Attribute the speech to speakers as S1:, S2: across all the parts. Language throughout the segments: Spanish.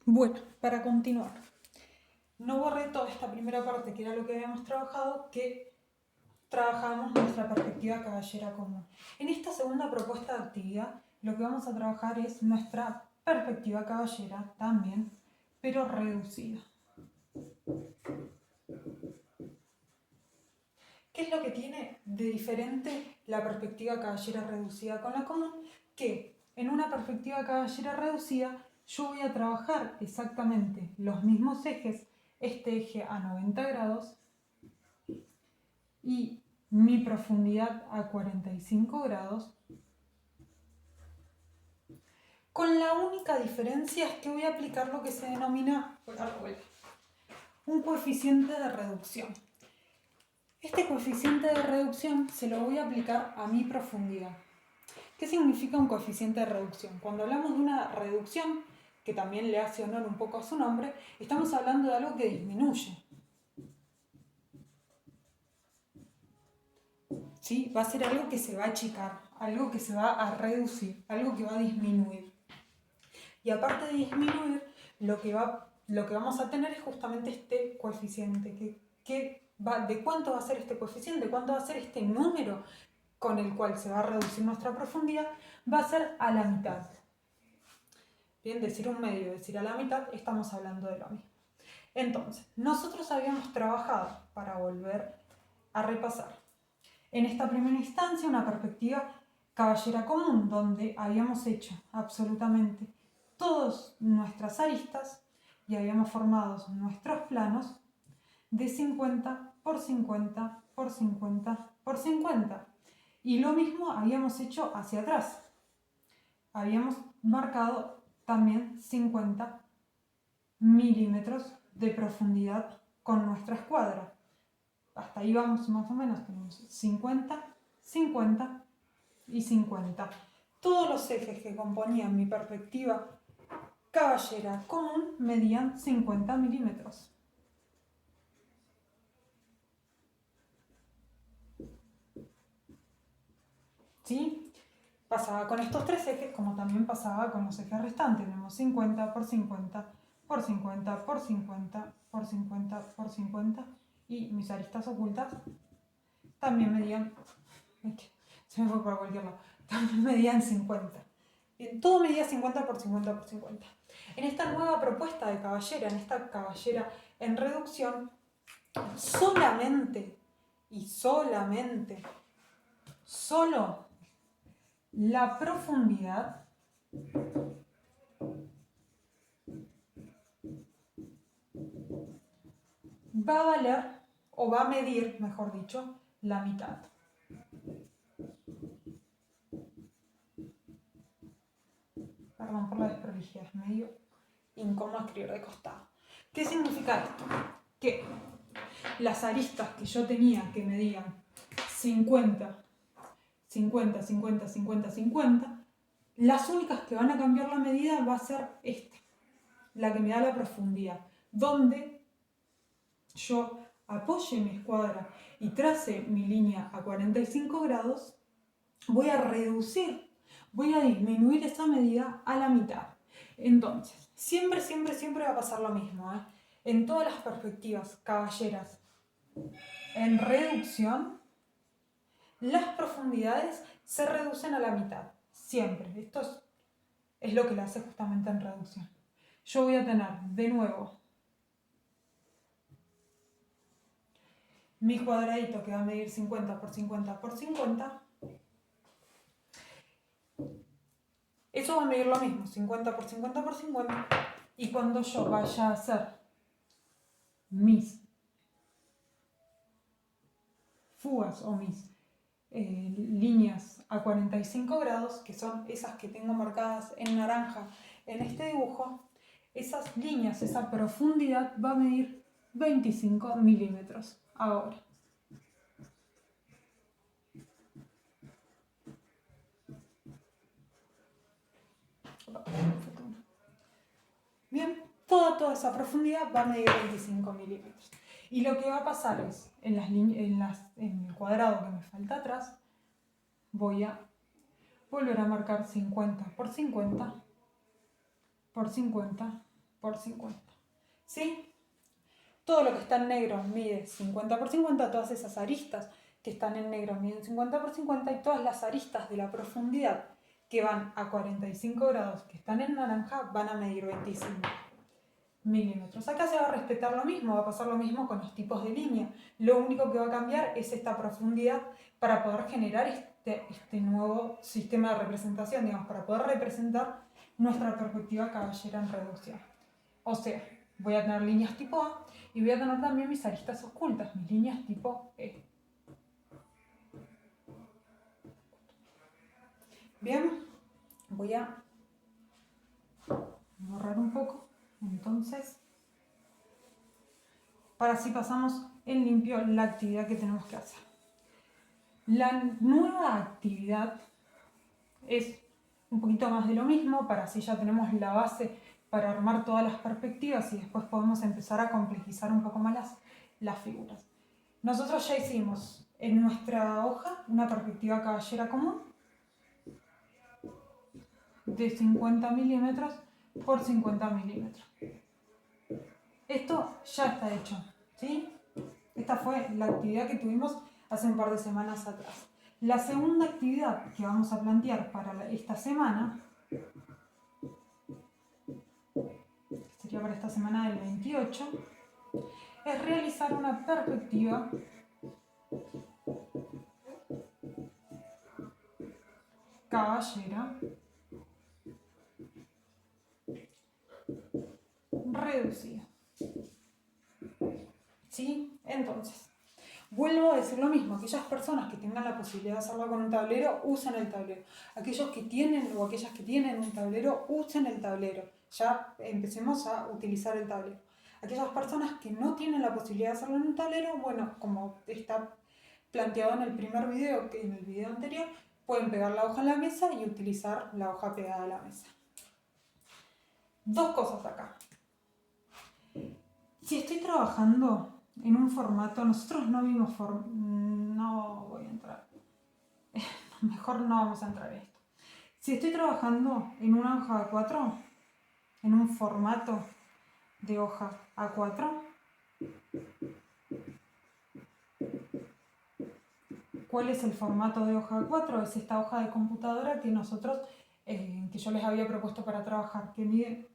S1: Bueno, para continuar, no borré toda esta primera parte que era lo que habíamos trabajado, que trabajamos nuestra perspectiva caballera común. En esta segunda propuesta de actividad, lo que vamos a trabajar es nuestra perspectiva caballera también, pero reducida. ¿Qué es lo que tiene de diferente la perspectiva caballera reducida con la común? Que en una perspectiva caballera reducida yo voy a trabajar exactamente los mismos ejes, este eje a 90 grados y mi profundidad a 45 grados, con la única diferencia es que voy a aplicar lo que se denomina un coeficiente de reducción. Este coeficiente de reducción se lo voy a aplicar a mi profundidad. ¿Qué significa un coeficiente de reducción? Cuando hablamos de una reducción, que también le hace honor un poco a su nombre, estamos hablando de algo que disminuye. ¿Sí? Va a ser algo que se va a achicar, algo que se va a reducir, algo que va a disminuir. Y aparte de disminuir, lo que vamos a tener es justamente este coeficiente. ¿De cuánto va a ser este coeficiente? ¿Cuánto va a ser este número con el cual se va a reducir nuestra profundidad? Va a ser a la mitad. Bien, decir un medio, decir a la mitad, estamos hablando de lo mismo. Entonces, nosotros habíamos trabajado, para volver a repasar, en esta primera instancia una perspectiva caballera común, donde habíamos hecho absolutamente todas nuestras aristas y habíamos formado nuestros planos de 50 por 50 por 50 por 50. Y lo mismo habíamos hecho hacia atrás. Habíamos marcado también 50 milímetros de profundidad con nuestra escuadra. Hasta ahí vamos más o menos, tenemos 50, 50 y 50. Todos los ejes que componían mi perspectiva caballera común medían 50 milímetros. ¿Sí? Pasaba con estos tres ejes como también pasaba con los ejes restantes. Tenemos 50 por 50 por 50 por 50 por 50 por 50 y mis aristas ocultas también medían, se me fue por cualquier lado, también medían 50. Todo medía 50 por 50 por 50. En esta nueva propuesta de caballera, en esta caballera en reducción, solamente y solamente, solo la profundidad va a valer, o va a medir, mejor dicho, la mitad. Perdón por la desprolijidad, es medio incómodo escribir de costado. ¿Qué significa esto? Que las aristas que yo tenía que medían 50, 50, 50, 50, 50, las únicas que van a cambiar la medida va a ser esta, la que me da la profundidad, donde yo apoye mi escuadra y trace mi línea a 45 grados, voy a reducir, voy a disminuir esa medida a la mitad. Entonces, siempre, siempre, siempre va a pasar lo mismo, ¿eh? En todas las perspectivas caballeras en reducción, las profundidades se reducen a la mitad, siempre. Esto es lo que le hace justamente en reducción. Yo voy a tener de nuevo mi cuadradito que va a medir 50 por 50 por 50. Eso va a medir lo mismo, 50 por 50 por 50. Y cuando yo vaya a hacer mis fugas o mis líneas a 45 grados, que son esas que tengo marcadas en naranja en este dibujo, esas líneas, esa profundidad va a medir 25 milímetros ahora. Bien, toda esa profundidad va a medir 25 milímetros. Y lo que va a pasar es, en el cuadrado que me falta atrás, voy a volver a marcar 50 por 50 por 50 por 50. ¿Sí? Todo lo que está en negro mide 50 por 50, todas esas aristas que están en negro miden 50 por 50 y todas las aristas de la profundidad que van a 45 grados que están en naranja van a medir 25 milímetros. Acá se va a respetar lo mismo, va a pasar lo mismo con los tipos de línea. Lo único que va a cambiar es esta profundidad para poder generar este nuevo sistema de representación, digamos, para poder representar nuestra perspectiva caballera en reducción. O sea, voy a tener líneas tipo A y voy a tener también mis aristas ocultas, mis líneas tipo E. Bien, voy a borrar un poco, entonces, para así pasamos en limpio la actividad que tenemos que hacer. La nueva actividad es un poquito más de lo mismo, para así ya tenemos la base para armar todas las perspectivas y después podemos empezar a complejizar un poco más las figuras. Nosotros ya hicimos en nuestra hoja una perspectiva caballera común de 50 milímetros por 50 milímetros. Esto ya está hecho, ¿sí? Esta fue la actividad que tuvimos hace un par de semanas atrás. La segunda actividad que vamos a plantear para esta semana, que sería para esta semana del 28, es realizar una perspectiva caballera reducida. ¿Sí? Entonces, vuelvo a decir lo mismo, aquellas personas que tengan la posibilidad de hacerlo con un tablero, usen el tablero. Aquellos que tienen o aquellas que tienen un tablero, usen el tablero. Ya empecemos a utilizar el tablero. Aquellas personas que no tienen la posibilidad de hacerlo en un tablero, bueno, como está planteado en el primer video, que en el video anterior, pueden pegar la hoja en la mesa y utilizar la hoja pegada a la mesa. Dos cosas acá. Si estoy trabajando en un formato, nosotros no vimos no voy a entrar, mejor no vamos a entrar en esto. Si estoy trabajando en una hoja A4, en un formato de hoja A4, ¿cuál es el formato de hoja A4? Es esta hoja de computadora que nosotros, que yo les había propuesto para trabajar, que mide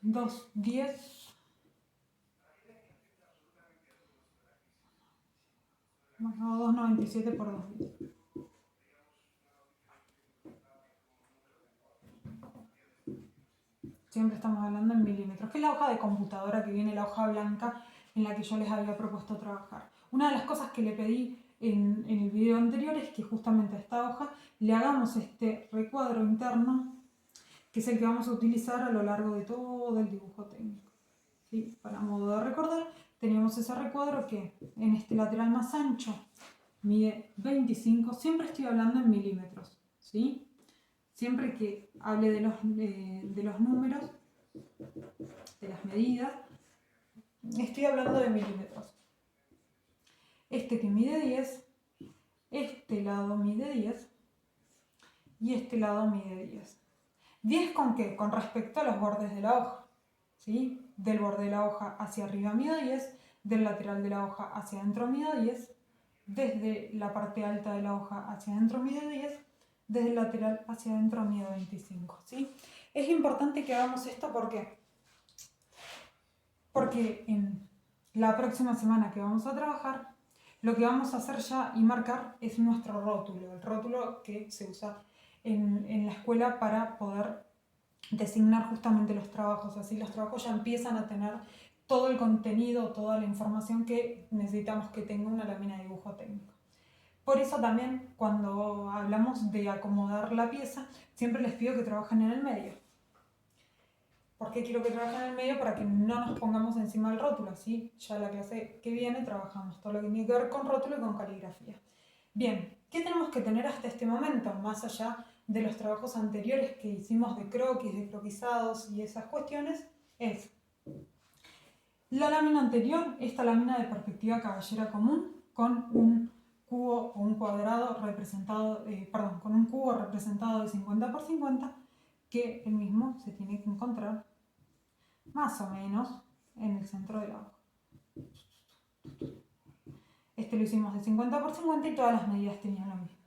S1: 2,10 2,97 por 2,10. Siempre estamos hablando en milímetros, que es la hoja de computadora que viene, la hoja blanca en la que yo les había propuesto trabajar. Una de las cosas que le pedí en el video anterior es que justamente a esta hoja le hagamos este recuadro interno, que es el que vamos a utilizar a lo largo de todo el dibujo técnico. ¿Sí? Para modo de recordar, teníamos ese recuadro que en este lateral más ancho mide 25, siempre estoy hablando en milímetros, ¿sí? Siempre que hable de los números, de las medidas, estoy hablando de milímetros. Este que mide 10, este lado mide 10 y este lado mide 10. ¿10 con qué? Con respecto a los bordes de la hoja, ¿sí? Del borde de la hoja hacia arriba mide 10, del lateral de la hoja hacia adentro mide 10, desde la parte alta de la hoja hacia adentro mide 10, desde el lateral hacia adentro mide 25, ¿sí? Es importante que hagamos esto, ¿por qué? Porque en la próxima semana que vamos a trabajar, lo que vamos a hacer ya y marcar es nuestro rótulo, el rótulo que se usa en la escuela para poder designar justamente los trabajos. Así los trabajos ya empiezan a tener todo el contenido, toda la información que necesitamos que tenga una lámina de dibujo técnico. Por eso también cuando hablamos de acomodar la pieza, siempre les pido que trabajen en el medio. ¿Por qué quiero que trabajen en el medio? Para que no nos pongamos encima del rótulo, ¿sí? Ya la clase que viene trabajamos todo lo que tiene que ver con rótulo y con caligrafía. Bien, ¿qué tenemos que tener hasta este momento? Más allá de los trabajos anteriores que hicimos de croquis, de croquisados y esas cuestiones, es la lámina anterior, esta lámina de perspectiva caballera común, con un cubo o un cuadrado representado, con un cubo representado de 50 por 50, que el mismo se tiene que encontrar más o menos en el centro de la hoja. Este lo hicimos de 50 por 50 y todas las medidas tenían lo mismo.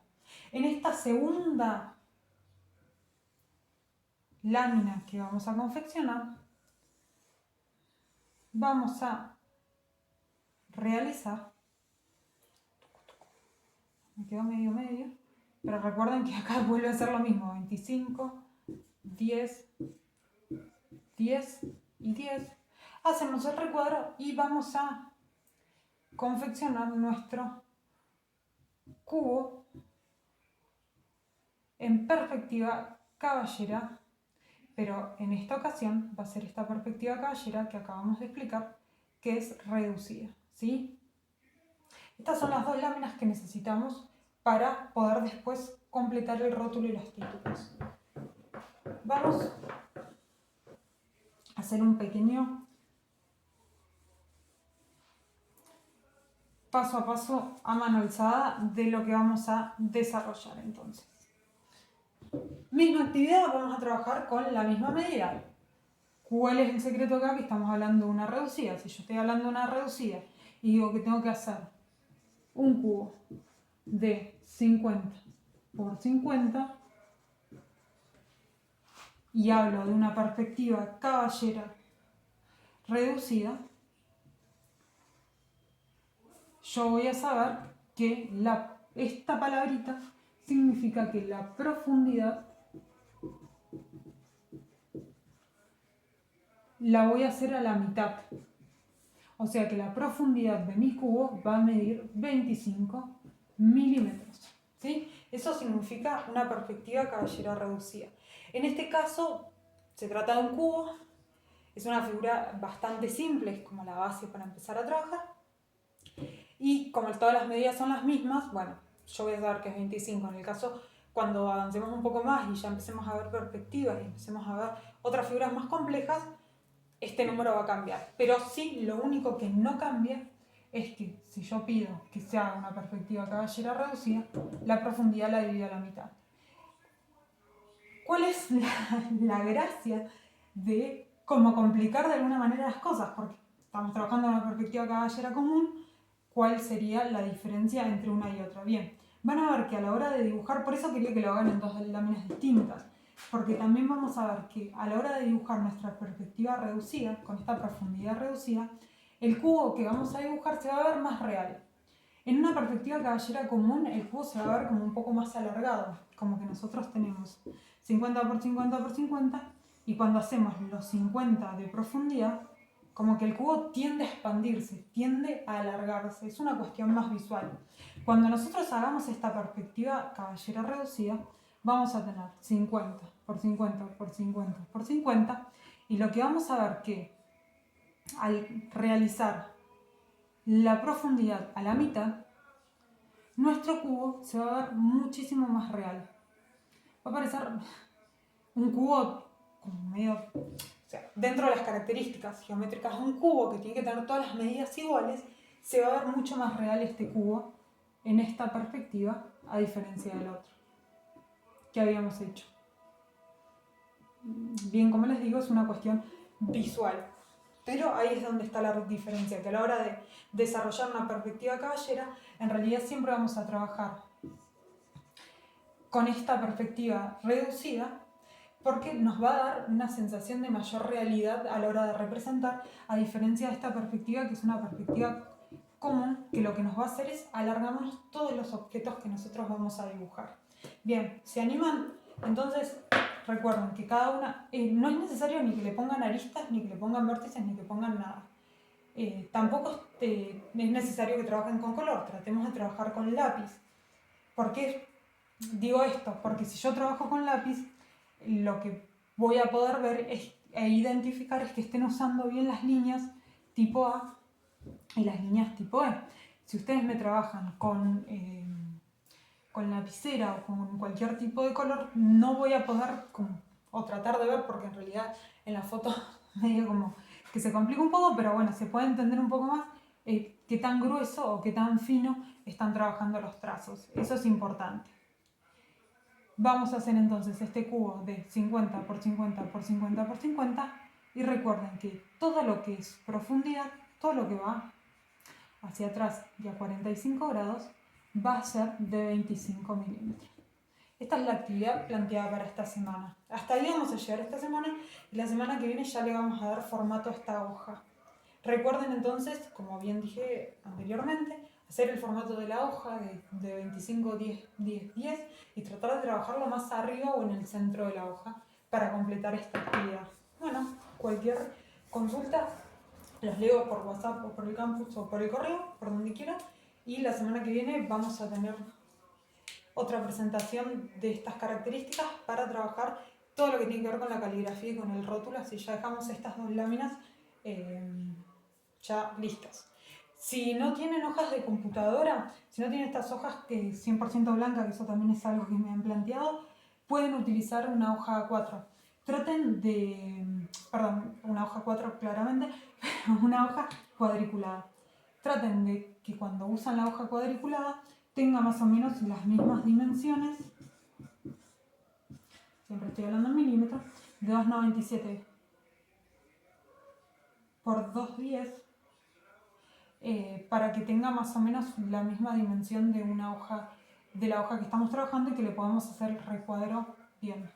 S1: En esta segunda lámina que vamos a confeccionar, vamos a realizar, me quedó medio, pero recuerden que acá vuelve a ser lo mismo, 25, 10, 10 y 10. Hacemos el recuadro y vamos a confeccionar nuestro cubo en perspectiva caballera, pero en esta ocasión va a ser esta perspectiva caballera que acabamos de explicar, que es reducida, ¿sí? Estas son las dos láminas que necesitamos para poder después completar el rótulo y los títulos. Vamos a hacer un pequeño paso a paso a mano alzada de lo que vamos a desarrollar entonces. Misma actividad, vamos a trabajar con la misma medida. ¿Cuál es el secreto acá? Que estamos hablando de una reducida. Si yo estoy hablando de una reducida y digo que tengo que hacer un cubo de 50 por 50 y hablo de una perspectiva caballera reducida, yo voy a saber que esta palabrita significa que la profundidad la voy a hacer a la mitad. O sea que la profundidad de mi cubo va a medir 25 milímetros. ¿Sí? Eso significa una perspectiva caballera reducida. En este caso se trata de un cubo, es una figura bastante simple, es como la base para empezar a trabajar. Y como todas las medidas son las mismas, bueno, yo voy a saber que es 25. En el caso, cuando avancemos un poco más y ya empecemos a ver perspectivas y empecemos a ver otras figuras más complejas, este número va a cambiar. Pero sí, lo único que no cambia es que si yo pido que se haga una perspectiva caballera reducida, la profundidad la divido a la mitad. ¿Cuál es la gracia de cómo complicar de alguna manera las cosas? Porque estamos trabajando en una perspectiva caballera común. ¿Cuál sería la diferencia entre una y otra? Bien, van a ver que a la hora de dibujar, por eso quería que lo hagan en dos láminas distintas, porque también vamos a ver que a la hora de dibujar nuestra perspectiva reducida, con esta profundidad reducida, el cubo que vamos a dibujar se va a ver más real. En una perspectiva caballera común, el cubo se va a ver como un poco más alargado, como que nosotros tenemos 50 por 50 por 50, y cuando hacemos los 50 de profundidad, como que el cubo tiende a expandirse, tiende a alargarse, es una cuestión más visual. Cuando nosotros hagamos esta perspectiva caballera reducida, vamos a tener 50 por 50 por 50 por 50, y lo que vamos a ver que al realizar la profundidad a la mitad, nuestro cubo se va a ver muchísimo más real. Va a parecer un cubo como medio... dentro de las características geométricas de un cubo que tiene que tener todas las medidas iguales, se va a ver mucho más real este cubo en esta perspectiva, a diferencia del otro que habíamos hecho. Bien, como les digo, es una cuestión visual, pero ahí es donde está la diferencia, que a la hora de desarrollar una perspectiva caballera, en realidad siempre vamos a trabajar con esta perspectiva reducida, porque nos va a dar una sensación de mayor realidad a la hora de representar, a diferencia de esta perspectiva, que es una perspectiva común, que lo que nos va a hacer es alargarnos todos los objetos que nosotros vamos a dibujar. Bien, ¿se animan? Entonces, recuerden que cada una, no es necesario ni que le pongan aristas, ni que le pongan vértices, ni que pongan nada. Tampoco es necesario que trabajen con color, tratemos de trabajar con lápiz. ¿Por qué digo esto? Porque si yo trabajo con lápiz, lo que voy a poder ver e identificar es que estén usando bien las líneas tipo A y las líneas tipo E. Si ustedes me trabajan con lapicera o con cualquier tipo de color, no voy a poder, o tratar de ver, porque en realidad en la foto medio como que se complica un poco, pero bueno, se puede entender un poco más qué tan grueso o qué tan fino están trabajando los trazos. Eso es importante. Vamos a hacer entonces este cubo de 50 por 50 por 50 por 50 y recuerden que todo lo que es profundidad, todo lo que va hacia atrás y a 45 grados va a ser de 25 milímetros. Esta es la actividad planteada para esta semana. Hasta ahí vamos a llegar esta semana y la semana que viene ya le vamos a dar formato a esta hoja. Recuerden entonces, como bien dije anteriormente, hacer el formato de la hoja de 25, 10, 10, 10 y tratar de trabajarlo más arriba o en el centro de la hoja para completar esta actividad. Bueno, cualquier consulta los leo por WhatsApp o por el campus o por el correo, por donde quiera. Y la semana que viene vamos a tener otra presentación de estas características para trabajar todo lo que tiene que ver con la caligrafía y con el rótulo. Así ya dejamos estas dos láminas ya listas. Si no tienen hojas de computadora, si no tienen estas hojas que 100% blancas, que eso también es algo que me han planteado, pueden utilizar una hoja A4. Traten de, perdón, una hoja 4 claramente, una hoja cuadriculada. Traten de que cuando usan la hoja cuadriculada tenga más o menos las mismas dimensiones, siempre estoy hablando en milímetros, de 2,97 por 2,10 para que tenga más o menos la misma dimensión de una hoja, de la hoja que estamos trabajando y que le podamos hacer el recuadro bien.